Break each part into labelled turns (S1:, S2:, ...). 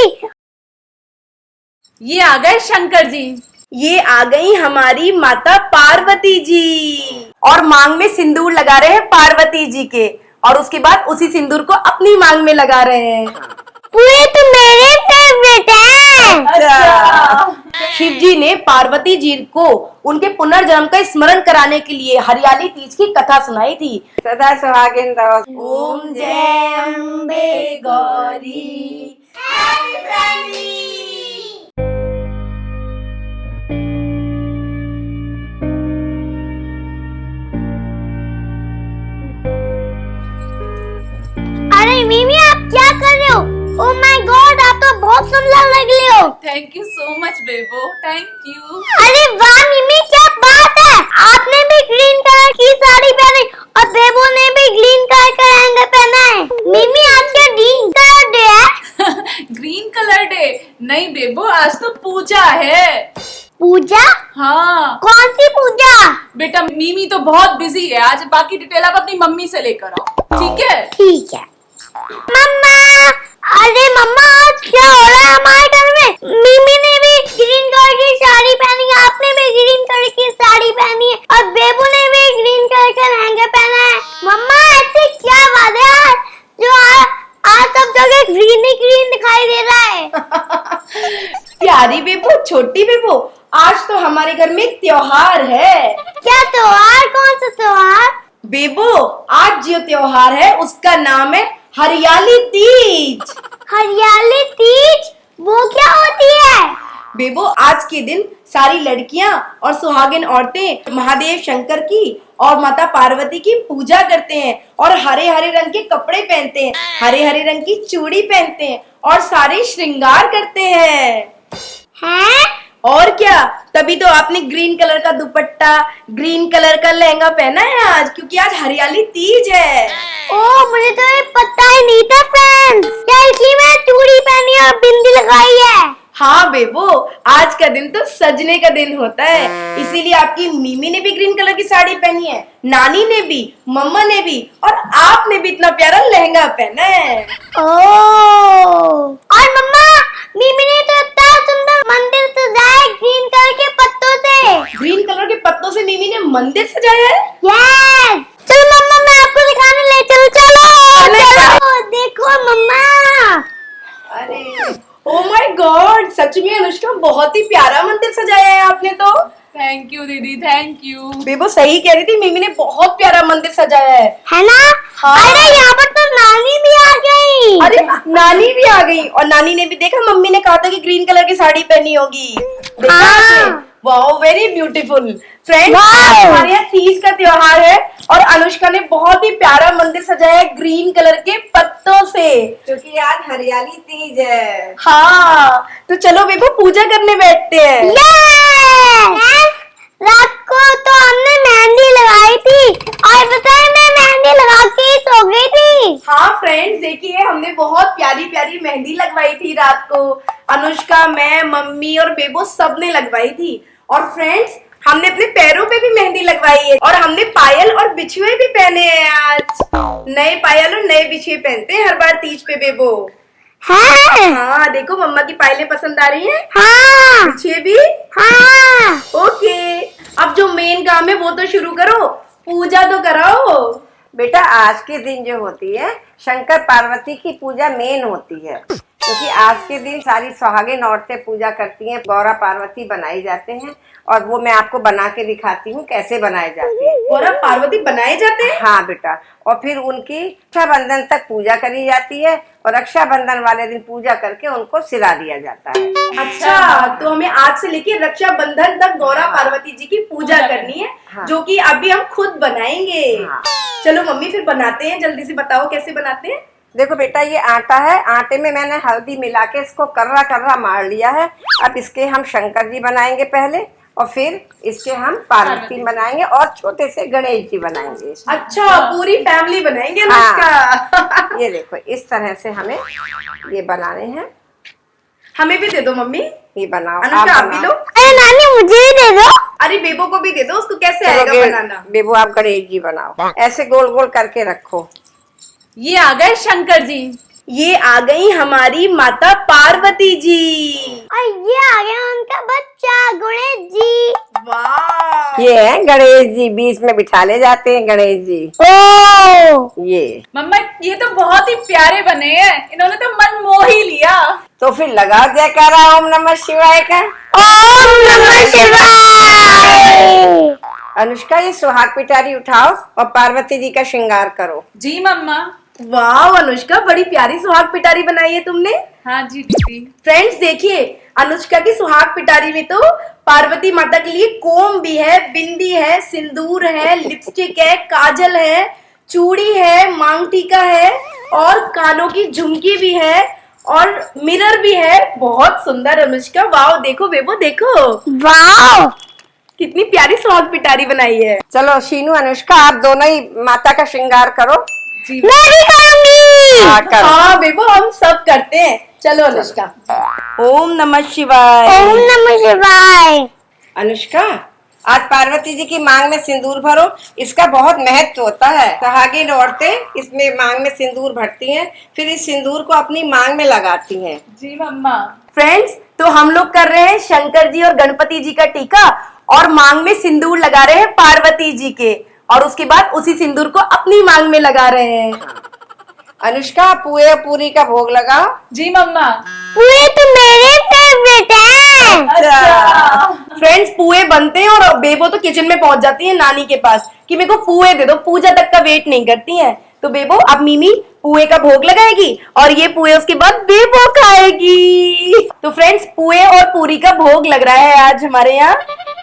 S1: जी।
S2: ये आ गए शंकर जी।
S3: ये आ गई हमारी माता पार्वती जी और मांग में सिंदूर लगा रहे हैं पार्वती जी के, और उसके बाद उसी सिंदूर को अपनी मांग में लगा रहे हैं।
S1: पूरे तो मेरे फेवरेट हैं।
S3: अच्छा। शिव जी ने पार्वती जी को उनके पुनर्जन्म का स्मरण कराने के लिए हरियाली तीज की कथा सुनाई थी।
S4: सदा सुहागिन रहो।
S3: ओम जय अम्बे गौरी।
S1: अरे मिमी आप क्या कर रहे हो? ओह माय गॉड, आप तो बहुत सुंदर लग रहे हो।
S2: Thank you so much Bebo, thank you.
S1: अरे वाह मिमी, क्या बात है। आपने भी ग्रीन कलर की साड़ी पहनी और बेबो ने भी ग्रीन कलर का लहंगा पहना है। मिमी आज क्या ग्रीन कलर डे है?
S2: ग्रीन कलर डे नहीं बेबो, आज तो पूजा है।
S1: पूजा?
S2: हाँ
S1: कौन सी पूजा?
S2: बेटा मीमी तो बहुत बिजी है आज, बाकी डिटेल आप अपनी मम्मी से लेकर आओ, ठीक है?
S1: ठीक है। मम्मा, अरे मम्मा आज क्या हो रहा है हमारे घर में? मिमी ने भी ग्रीन कलर की साड़ी पहनी है, आपने भी ग्रीन कलर की साड़ी पहनी है और बेबू ने भी ग्रीन कलर का लहंगा पहना है। मम्मा ऐसे क्या बात है आज जो आज सब जगह ग्रीन ही ग्रीन दिखाई दे रहा है?
S3: प्यारी बेबो, छोटी बेबो, आज तो हमारे घर में एक त्योहार है।
S1: क्या त्योहार? कौन सा त्योहार?
S3: बेबो, आज जो त्योहार है उसका नाम है हरियाली तीज।
S1: हरियाली तीज? वो क्या होती है?
S3: बेबो, आज के दिन सारी लड़कियां और सुहागिन औरतें महादेव शंकर की और माता पार्वती की पूजा करते हैं और हरे हरे रंग के कपड़े पहनते हैं, हरे हरे रंग की चूड़ी पहनते हैं और सारे श्रृंगार करते हैं।
S1: हैं?
S3: और क्या, तभी तो आपने ग्रीन कलर का दुपट्टा, ग्रीन कलर का लहंगा पहना है आज, क्योंकि आज हरियाली तीज है।
S1: ओह, मुझे तो ये पता ही नहीं था फ्रेंड्स। क्या इसलिए मैं चूड़ी पहनी और बिंदी लगाई है?
S3: हाँ बेबो, आज का दिन तो सजने का दिन होता है, इसीलिए आपकी मिमी ने भी ग्रीन कलर की साड़ी पहनी है, नानी ने भी, मम्मा ने भी, और आपने भी इतना प्यारा लहंगा पहना है।
S1: ओह, और मम्मा, मिमी ने तो इतना सुंदर मंदिर सजाया है ग्रीन कलर के पत्तों से।
S3: ग्रीन कलर के पत्तों से मिमी ने मंदिर सजाया है।
S1: यस, चलो मम्मा मैं आपको दिखाने ले चलो। चलो देखो मम्मा।
S3: अरे ओ माय गॉड, सच में अनुष्का बहुत ही प्यारा मंदिर सजाया है आपने तो।
S2: थैंक यू दीदी, थैंक यू।
S3: बेबो सही कह रही थी, मिमी ने बहुत प्यारा मंदिर सजाया है
S1: ना?
S3: हाँ।
S1: अरे यहाँ पर तो नानी भी आ गई।
S3: अरे नानी भी आ गई, और नानी ने भी देखा, मम्मी ने कहा था कि ग्रीन कलर की साड़ी पहनी होगी। देखा आपने? Wow, very beautiful. फ्रेंड्स, आज हमारे यहाँ तीज का त्योहार है और अनुष्का ने बहुत ही प्यारा मंदिर सजाया है ग्रीन कलर के पत्तों से,
S4: क्योंकि आज हरियाली तीज है।
S3: हाँ तो चलो बेबो पूजा करने बैठते हैं।
S1: रात को तो हमने मेहंदी लगाई थी और बताए मैं मेहंदी लगा के ही सो गई थी।
S3: हाँ फ्रेंड्स, देखिए हमने बहुत प्यारी प्यारी मेहंदी लगवाई थी रात को। अनुष्का, मैं, मम्मी और बेबो सब ने लगवाई थी। और फ्रेंड्स, हमने अपने पैरों पे भी मेहंदी लगवाई है और हमने पायल और बिछुए भी पहने हैं आज। नए पायल और नए बिछुए पहनते हैं हर बार तीज पे बेबो। हाँ देखो, मम्मा की पायलें पसंद आ रही हैं।
S1: हाँ।
S3: बिछुए भी।
S1: हाँ।
S3: ओके, अब जो मेन काम है वो तो शुरू करो, पूजा तो कराओ।
S4: बेटा आज के दिन जो होती है शंकर पार्वती की पूजा मेन होती है, क्योंकि आज के दिन सारी सुहागिन औरतें पूजा करती हैं, गौरा पार्वती बनाई जाते हैं, और वो मैं आपको बना के दिखाती हूँ कैसे बनाए जाते हैं।
S3: गौरा पार्वती बनाए जाते हैं?
S4: हाँ बेटा, और फिर उनकी रक्षाबंधन तक पूजा करी जाती है और रक्षाबंधन वाले दिन पूजा करके उनको सिला दिया जाता है।
S3: अच्छा, तो हमें आज से लेके रक्षाबंधन तक गौरा पार्वती जी की पूजा करनी है।
S4: हाँ।
S3: जो कि अभी हम खुद बनाएंगे।
S4: हाँ।
S3: चलो मम्मी फिर बनाते हैं, जल्दी से बताओ कैसे बनाते हैं।
S4: देखो बेटा, ये आटा है, आटे में मैंने हल्दी मिला के इसको कर्रा कर्रा मार लिया है। अब इसके हम शंकर जी बनाएंगे पहले, और फिर इसके हम पार्वती बनाएंगे और छोटे से गणेश जी बनाएंगे।
S3: अच्छा, पूरी फैमिली बनाएंगे अनुष्का।
S4: हाँ। ये देखो, इस तरह से हमें ये बनाने हैं।
S3: हमें भी दे दो मम्मी।
S4: ये बनाओ।
S3: अनुष्का आप भी लो।
S1: अरे नानी मुझे ही दे दो।
S3: अरे बेबो को भी दे दो, उसको कैसे आएगा बनाना।
S4: बेबू आप गणेश जी बनाओ, ऐसे गोल गोल करके रखो।
S2: ये आ गए शंकर जी।
S3: ये आ गई हमारी माता पार्वती जी।
S1: और ये आ गया उनका बच्चा गणेश जी।
S3: वाह,
S4: ये है गणेश जी, बीच में बिठा ले जाते हैं गणेश जी।
S1: ओ
S4: ये
S2: मम्मा ये तो बहुत ही प्यारे बने हैं, इन्होंने तो मन मोह ही लिया।
S4: तो फिर लगाओ जयकारा ओम नमः शिवाय का।
S1: ओम नमः शिवाय।
S4: अनुष्का ये सुहाग पिटारी उठाओ और पार्वती जी का श्रृंगार करो।
S2: जी मम्मा।
S3: वाह अनुष्का, बड़ी प्यारी सुहाग पिटारी बनाई है तुमने।
S2: हाँ जी दीदी।
S3: फ्रेंड्स देखिए, अनुष्का की सुहाग पिटारी में तो पार्वती माता के लिए कोम भी है, बिंदी है, सिंदूर है, लिपस्टिक है, काजल है, चूड़ी है, मांग टीका है और कानों की झुमकी भी है और मिरर भी है। बहुत सुंदर अनुष्का, वाह। देखो बेबो देखो,
S1: वाह
S3: कितनी प्यारी सुहाग पिटारी बनाई है।
S4: चलो शीनू अनुष्का आप दोनों ही माता का श्रृंगार करो।
S2: जी
S1: मैं भी करूंगी।
S4: हाँ, करो।
S3: हाँ बेबो, हम सब करते हैं। चलो अनुष्का। ओम नमः शिवाय।
S1: ओम नमः शिवाय।
S4: अनुष्का आज पार्वती जी की मांग में सिंदूर भरो, इसका बहुत महत्व होता है। सुहागिन औरतें इसमें मांग में सिंदूर भरती हैं, फिर इस सिंदूर को अपनी मांग में लगाती हैं।
S2: जी मम्मा।
S3: फ्रेंड्स तो हम लोग कर रहे हैं शंकर जी और गणपति जी का टीका और मांग में सिंदूर लगा रहे हैं पार्वती जी के, और उसके बाद उसी सिंदूर को अपनी मांग में लगा रहे हैं।
S4: अनुष्का पुए पूरी का भोग लगाओ।
S2: जी मम्मा।
S1: ये तो मेरे फेवरेट है।
S2: अच्छा।
S3: फ्रेंड्स पुए बनते हैं और बेबो तो किचन में पहुंच जाती है नानी के पास कि मेरे को पुए दे दो, पूजा तक का वेट नहीं करती हैं। तो बेबो अब मिमी पुए का भोग लगाएगी और ये पुए उसके बाद बेबो खाएगी। तो फ्रेंड्स पुए और पूरी का भोग लग रहा है आज हमारे यहाँ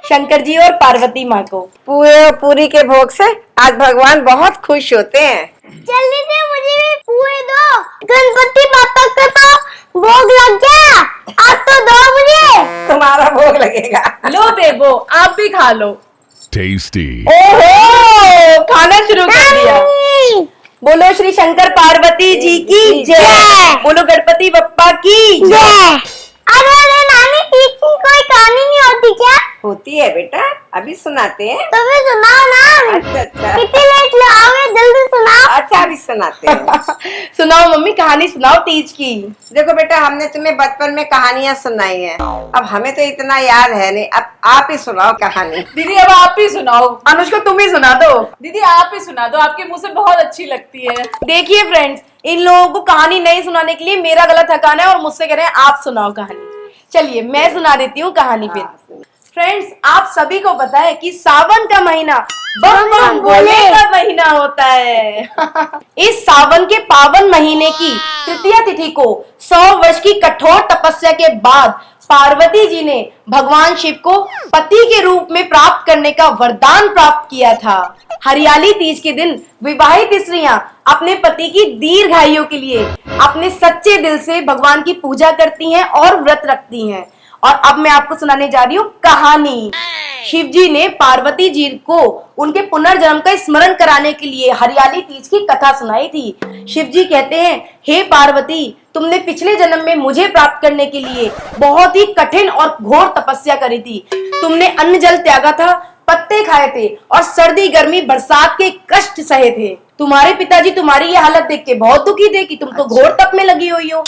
S3: शंकर जी और पार्वती माँ को।
S4: पुए और पूरी के भोग से आज भगवान बहुत खुश होते हैं।
S1: जल्दी से मुझे भी पुए दो, गणपति बापा का तो भोग लग गया, अब तो दो मुझे।
S4: तुम्हारा भोग लगेगा।
S2: लो बेबो आप भी खा लो।
S5: Tasty.
S3: ओहो, खाना शुरू कर दिया।
S1: मम्मी।
S3: बोलो श्री शंकर पार्वती जी की जय, बोलो गणपति बप्पा की जय।
S1: जय। अरे नानी ठीक की कोई कहानी नहीं होती क्या?
S4: होती है बेटा, अभी सुनाते हैं।
S1: तो फिर सुनाओ ना।
S4: अच्छा अच्छा
S1: कितनी लेट लगाओगे, जल्दी सुनाओ।
S4: अच्छा अभी सुनाते हैं।
S3: सुनाओ मम्मी, कहानी सुनाओ तीज की।
S4: देखो बेटा हमने तुम्हें बचपन में कहानियां सुनाई हैं, अब हमें तो इतना याद है नहीं, अब आप ही सुनाओ कहानी।
S2: दीदी अब आप ही सुनाओ।
S3: अनुष्का तुम ही सुना दो।
S2: दीदी आप ही सुना दो, आपके मुंह से बहुत अच्छी लगती है।
S3: देखिए फ्रेंड्स, इन लोगों को कहानी नहीं सुनाने के लिए मेरा गला थकाना है और मुझसे कह रहे हैं आप सुनाओ कहानी। चलिए मैं सुना देती हूँ कहानी फिर। फ्रेंड्स आप सभी को पता है कि सावन का महीना बम बम भोले का महीना होता है। इस सावन के पावन महीने की तृतीया तिथि को 100 वर्ष की कठोर तपस्या के बाद पार्वती जी ने भगवान शिव को पति के रूप में प्राप्त करने का वरदान प्राप्त किया था। हरियाली तीज के दिन विवाहित स्त्रियां अपने पति की दीर्घायु के लिए अपने सच्चे दिल से भगवान की पूजा करती हैं और व्रत रखती हैं। और अब मैं आपको सुनाने जा रही हूँ कहानी। शिव जी ने पार्वती जी को उनके पुनर्जन्म का स्मरण कराने के लिए हरियाली तीज की कथा सुनाई थी। शिव जी कहते हैं, हे पार्वती, तुमने पिछले जन्म में मुझे प्राप्त करने के लिए बहुत ही कठिन और घोर तपस्या करी थी। तुमने अन्न जल त्यागा था, पत्ते खाए थे और सर्दी गर्मी बरसात के कष्ट सहे थे। तुम्हारे पिताजी तुम्हारी ये हालत देख के बहुत दुखी थे कि तुम तो घोर तप में लगी हुई हो।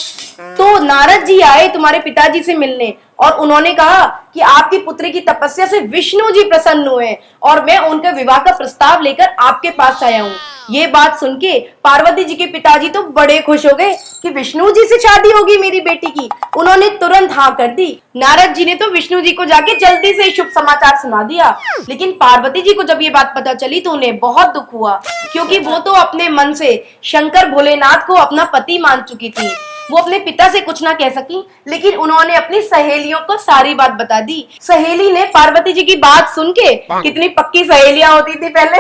S3: तो नारद जी आए तुम्हारे पिताजी से मिलने और उन्होंने कहा कि आपकी पुत्री की तपस्या से विष्णु जी प्रसन्न हुए और मैं उनके विवाह का प्रस्ताव लेकर आपके पास आया हूँ। ये बात सुन के पार्वती जी के पिताजी तो बड़े खुश हो गए कि विष्णु जी से शादी होगी मेरी बेटी की। उन्होंने तुरंत हाँ कर दी। नारद जी ने तो विष्णु जी को जाके जल्दी से शुभ समाचार सुना दिया, लेकिन पार्वती जी को जब ये बात पता चली तो उन्हें बहुत दुख हुआ, क्योंकि वो तो अपने मन से शंकर भोलेनाथ को अपना पति मान चुकी थी। वो अपने पिता से कुछ ना कह सकी, लेकिन उन्होंने अपनी सहेलियों को सारी बात बता दी। सहेली ने पार्वती जी की बात सुन के, कितनी पक्की सहेलियां होती थी पहले।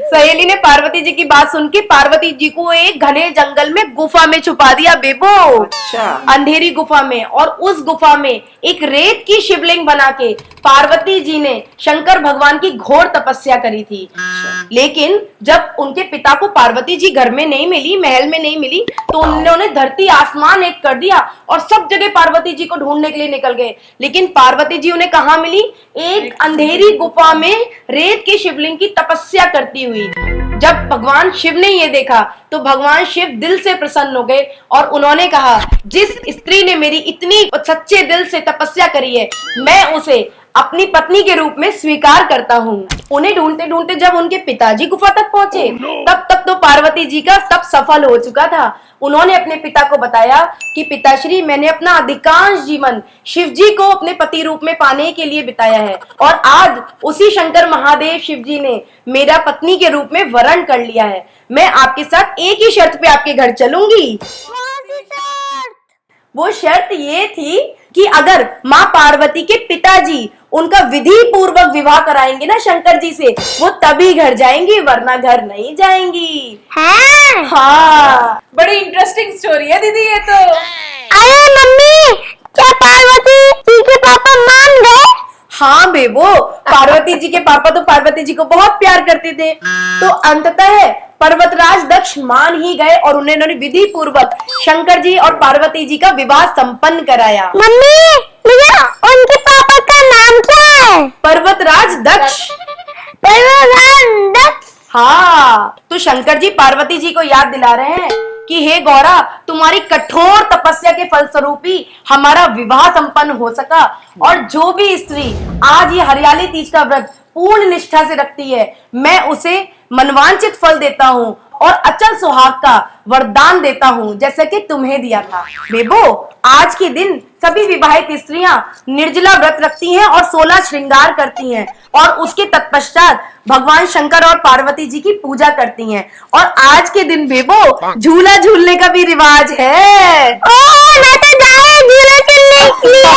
S3: सहेली ने पार्वती जी की बात सुन के पार्वती जी को एक घने जंगल में गुफा में छुपा दिया बेबो।
S4: अच्छा।
S3: अंधेरी गुफा में, और उस गुफा में एक रेत की शिवलिंग बना के पार्वती जी ने शंकर भगवान की घोर तपस्या करी थी। लेकिन जब उनके पिता को पार्वती जी घर में नहीं मिली, महल में नहीं मिली, तो उन्होंने धरती आसमान एक कर दिया और सब जगह पार्वती जी को ढूंढने के लिए निकल गए। लेकिन पार्वती जी उन्हें कहाँ मिली? एक अंधेरी गुफा में रेत की शिवलिंग की तपस्या करती हुई। जब भगवान शिव ने ये देखा तो भगवान शिव दिल से प्रसन्न हो गए और उन्होंने कहा, जिस स्त्री ने मेरी इतनी सच्चे दिल से तपस्या करी है, मैं उसे अपनी पत्नी के रूप में स्वीकार करता हूँ। उन्हें ढूंढते ढूंढते जब उनके पिताजी गुफा तक पहुंचे, तब तक तो पार्वती जी का सब सफल हो चुका था। उन्होंने अपने पिता को बताया कि पिताश्री, मैंने अपना अधिकांश जीवन शिव जी को अपने पति रूप में पाने के लिए बिताया है और आज उसी शंकर महादेव शिव जी ने मेरा पत्नी के रूप में वरण कर लिया है। मैं आपके साथ एक ही शर्त पे आपके घर चलूंगी। वो शर्त ये थी कि अगर माँ पार्वती के पिताजी उनका विधि पूर्वक विवाह कराएंगे ना शंकर जी से, वो तभी घर जाएंगी, वरना घर नहीं जाएंगी। हाँ,
S2: बड़ी इंटरेस्टिंग स्टोरी है दीदी ये तो।
S1: अरे मम्मी, क्या पार्वती जी के पापा मान गए?
S3: हाँ बेबो, पार्वती जी के पापा तो पार्वती जी को बहुत प्यार करते थे, तो अंततः पर्वतराज दक्ष मान ही गए और उन्होंने विधि पूर्वक शंकर जी और पार्वती जी का विवाह संपन्न कराया।
S1: मम्मी, भैया, उनके पापा का नाम क्या है?
S3: पर्वतराज दक्ष।
S1: पर्वतराज दक्ष।
S3: हाँ, तो शंकर जी पार्वती जी को याद दिला रहे हैं कि हे गौरा, तुम्हारी कठोर तपस्या के फलस्वरूप ही हमारा विवाह संपन्न हो सका और जो भी स्त्री आज ये हरियाली तीज का व्रत पूर्ण निष्ठा से रखती है, मैं उसे मनवांचित फल देता हूँ और अचल सुहाग का वरदान देता हूँ, जैसे कि तुम्हें दिया था। बेबो, आज के दिन सभी विवाहित स्त्रियां निर्जला व्रत रखती हैं और 16 श्रृंगार करती हैं और उसके तत्पश्चात भगवान शंकर और पार्वती जी की पूजा करती हैं। और आज के दिन बेबो झूला झूलने का भी रिवाज है।
S1: मैं तो जाए झूला झूलने के लिए।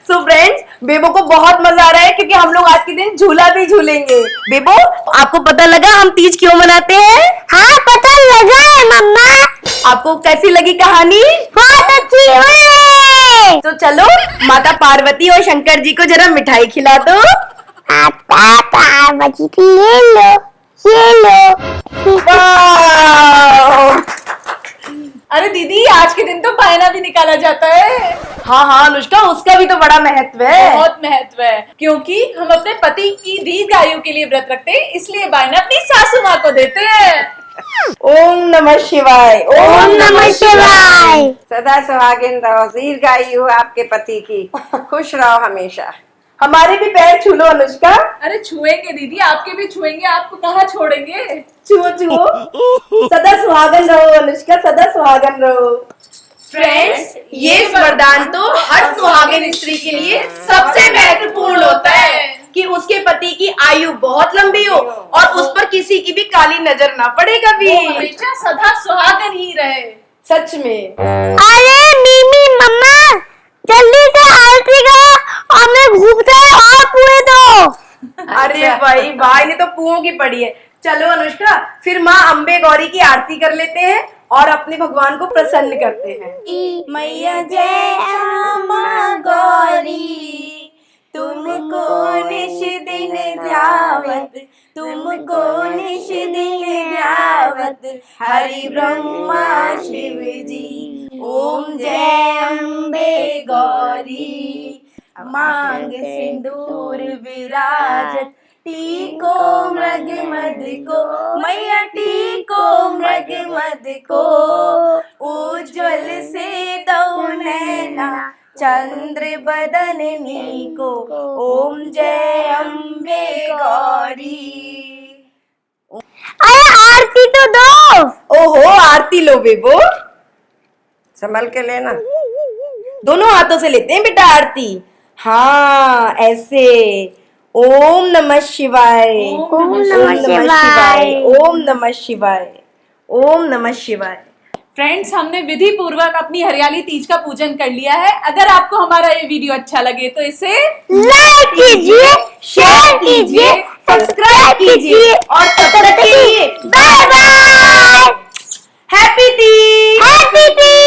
S3: सो फ्रेंड्स, बेबो को बहुत मजा आ रहा है क्योंकि हम लोग आज के दिन झूला भी झूलेंगे। बेबो, आपको पता लगा हम तीज क्यों मनाते हैं?
S1: हाँ, पता लगा है मम्मा।
S3: आपको कैसी लगी कहानी?
S1: बहुत अच्छी है।
S3: तो चलो माता पार्वती और शंकर जी को जरा मिठाई खिला दो।
S1: माता पार्वती, ये लो, ये लो।
S2: अरे दीदी, आज के दिन तो बायना भी निकाला जाता है।
S3: हाँ हाँ अनुष्का, उसका भी तो बड़ा महत्व है।
S2: बहुत महत्व है, क्योंकि हम अपने पति की दीर्घ आयु के लिए व्रत रखते हैं, इसलिए बायना अपनी सासू माँ को देते हैं।
S3: ओम नमः शिवाय।
S1: ओम नमः शिवाय।
S4: सदा सुहागिन रहो, दीर्घायु आपके पति की, खुश रहो हमेशा।
S3: हमारे भी पैर छू लो अनुष्का।
S2: अरे छुएंगे दीदी, आपके भी छुएंगे, आपको कहाँ छोड़ेंगे।
S3: छुओ छुओ। सदा सुहागन रहो अनुष्का, सदा सुहागन रहो। फ्रेंड्स, ये वरदान तो हर सुहागिन स्त्री के लिए सबसे महत्वपूर्ण होता है कि उसके पति की आयु बहुत लंबी हो और उस पर किसी की भी काली नजर ना पड़े कभी।
S2: वो हमेशा सदा सुहागन ही रहे।
S3: सच में।
S1: अरे मिमी मम्मा, जल्दी से आरती करो और मैं घूमते और पूरे दो।
S3: अरे भाई ने तो पुओं की पड़ी है। चलो अनुष्का, फिर माँ अम्बे गौरी की आरती कर लेते हैं और अपने भगवान को प्रसन्न करते हैं।
S1: मैया जय अम्मा गौरी, तुमको निश दिन ध्यावत, तुमको निश दिन ध्यावत, हरि ब्रह्मा शिव जी। ओम जय अम्बे गौरी, मांग सिंदूर विराजत, टीको मृग मद को, मैया टीको मृग मद को, उज्ज्वल से दो नैना, चंद्र बदननी को। ओम जय अम्बे गौरी। अरे आरती तो दो।
S3: ओहो, आरती लो बेबो,
S4: संभल के लेना।
S3: दोनों हाथों से लेते हैं बेटा आरती। हाँ, ऐसे। ओम नमः शिवाय।
S1: ओम नमः शिवाय।
S3: ओम नमः शिवाय। ओम नमः शिवाय।
S2: फ्रेंड्स, हमने विधि पूर्वक अपनी हरियाली तीज का पूजन कर लिया है। अगर आपको हमारा ये वीडियो अच्छा लगे तो इसे
S1: लाइक कीजिए, शेयर कीजिए, सब्सक्राइब कीजिए और तब तक के लिए bye bye.
S3: Happy Teej.
S1: Happy Teej.